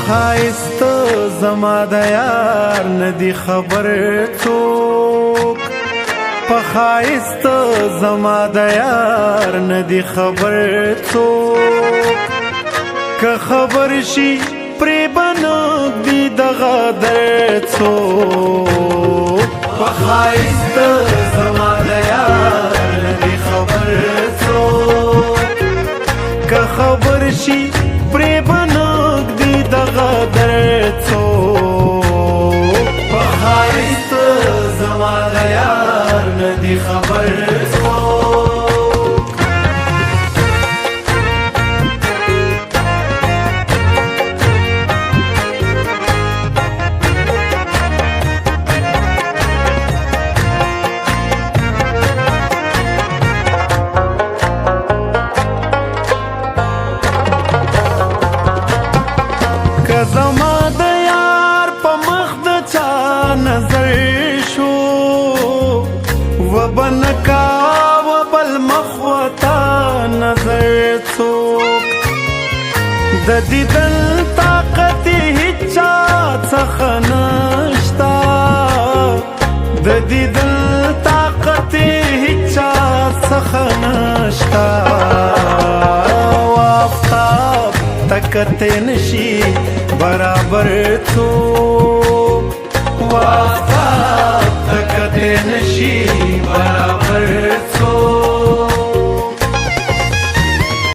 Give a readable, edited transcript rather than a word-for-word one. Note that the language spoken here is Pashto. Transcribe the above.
ښایست زما د یار ندی خبر څوک په ښایست زما د یار ندی خبر څوک که خبر شي پرې بنږدي دغه درد څوک په ښایست زما د یار ندی خبر څوک که خبر شي پرې بنږدي دغه درد څوک په ښایست زما د یار ندی خبر څوک که زما د یار په مخ د چا نظر شو و بنکا و بل مخ وتا نظر څوک د دیدن طاقت هیچ چا څخه نشتا د دیدن طاقت هیچ چا څخه نشتا آفتاب تکته نشي برابر څوک آفتاب تکته نشي برابر